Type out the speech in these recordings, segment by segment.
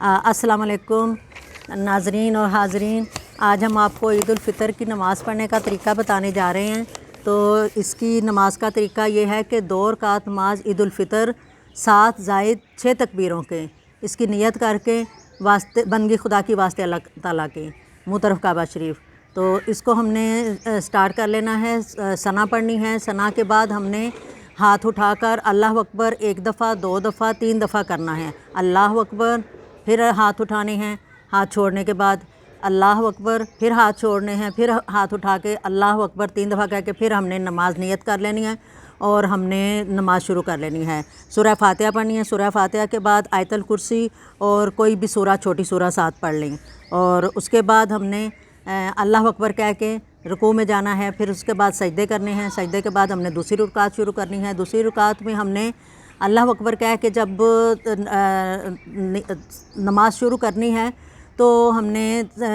अस्सलाम वालेकुम नाज़रीन और हाज़रीन, आज हम आपको ईद उल फ़ितर की नमाज़ पढ़ने का तरीका बताने जा रहे हैं। तो इसकी नमाज़ का तरीका ये है कि 2 रकात नमाज ईद उल फ़ितर 7 ज़ायद 6 तकबीरों के इसकी नियत करके वास्ते बंदगी खुदा की वास्ते अल्लाह ताला के मुँह तरफ काबा शरीफ। तो इसको हमने स्टार्ट कर लेना है, सना पढ़नी है। सना के बाद हमने हाथ उठाकर अल्लाह अकबर 1 दफ़ा 2 दफ़ा 3 दफ़ा करना है। अल्लाह अकबर, फिर हाथ उठाने हैं, हाथ छोड़ने के बाद अल्लाह अकबर, फिर हाथ छोड़ने हैं, फिर हाथ उठा के अल्लाह अकबर 3 दफ़ा कह के फिर हमने नमाज नियत कर लेनी है और हमने नमाज शुरू कर लेनी है। सूरह फातिहा पढ़नी है। सूरह फातिहा के बाद आयतल कुर्सी और कोई भी सूरह, छोटी सूरह साथ पढ़ लें और उसके बाद हमने अल्लाह अकबर कह के रुकू में जाना है। फिर उसके बाद सजदे करने हैं। सजदे के बाद हमने दूसरी रुकात शुरू करनी है। दूसरी रुकात में हमने अल्लाह अकबर कह के जब नमाज शुरू करनी है तो हमने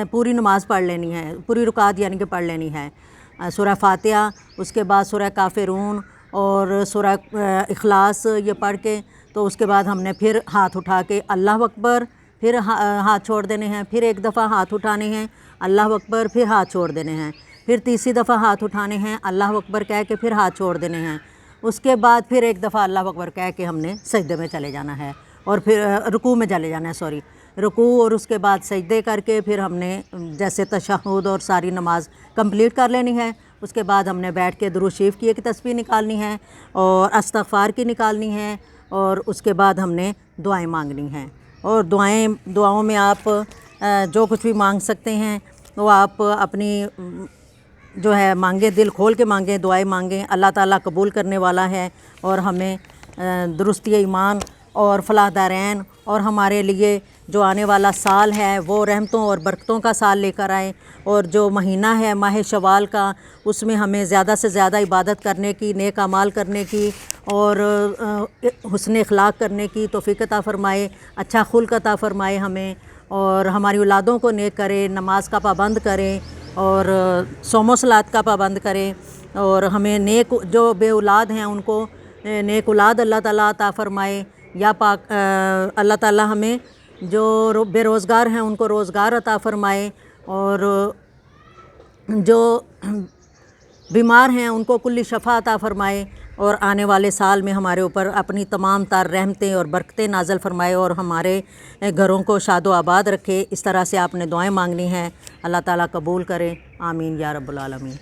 पूरी नमाज़ पढ़ लेनी है, पूरी रुकात यानी कि पढ़ लेनी है। सूरह फातिहा, उसके बाद सूरह काफ़िरून और सूरह इखलास ये पढ़ के तो उसके बाद हमने फिर हाथ उठा के अल्लाह अकबर, फिर हाथ छोड़ देने हैं, फिर 1 दफ़ा हाथ उठाने हैं, अल्लाह अकबर, फिर हाथ छोड़ देने हैं, फिर तीसरी दफ़ा हाथ उठाने हैं, अल्लाह अकबर कह के फिर हाथ छोड़ देने हैं। उसके बाद फिर 1 दफ़ा अल्लाह अकबर कह के हमने सजदे में चले जाना है और फिर रुकू में चले जाना है, रुकू, और उसके बाद सजदे करके फिर हमने जैसे तशहुद और सारी नमाज कंप्लीट कर लेनी है। उसके बाद हमने बैठ के दुरूद शरीफ की एक तस्बीह निकालनी है और इस्तग़फ़ार की निकालनी है और उसके बाद हमने दुआएं मांगनी हैं। और दुआओं में आप जो कुछ भी मांग सकते हैं वो आप अपनी जो है मांगें, दिल खोल के मांगें, दुआएं मांगें। अल्लाह ताला कबूल करने वाला है और हमें दुरुस्ती ईमान और फलाह दारैन और हमारे लिए जो आने वाला साल है वो रहमतों और बरकतों का साल लेकर आए। और जो महीना है माह शवाल का, उसमें हमें ज़्यादा से ज़्यादा इबादत करने की, नेक अमाल करने की और हुस्न अखलाक करने की तौफीक अता फ़रमाए, अच्छा खुल्क अता फ़रमाए हमें, और हमारी औलादों को नेक करे, नमाज का पाबंद करें और सोमो सलात का पाबंद करें। और हमें नेक जो बे औलाद हैं उनको नेक औलाद अल्लाह ताला अता फ़रमाए। या पाक अल्लाह ताला हमें जो बेरोज़गार हैं उनको रोज़गार अता फ़रमाए और जो बीमार हैं उनको कुल्ली शफ़ा अता फ़रमाए और आने वाले साल में हमारे ऊपर अपनी तमाम तार रहमतें और बरकतें नाज़िल फ़रमाए और हमारे घरों को शादो आबाद रखे। इस तरह से आपने दुआएं मांगनी हैं। अल्लाह ताला कबूल करे। आमीन या रब्बुल आलमीन।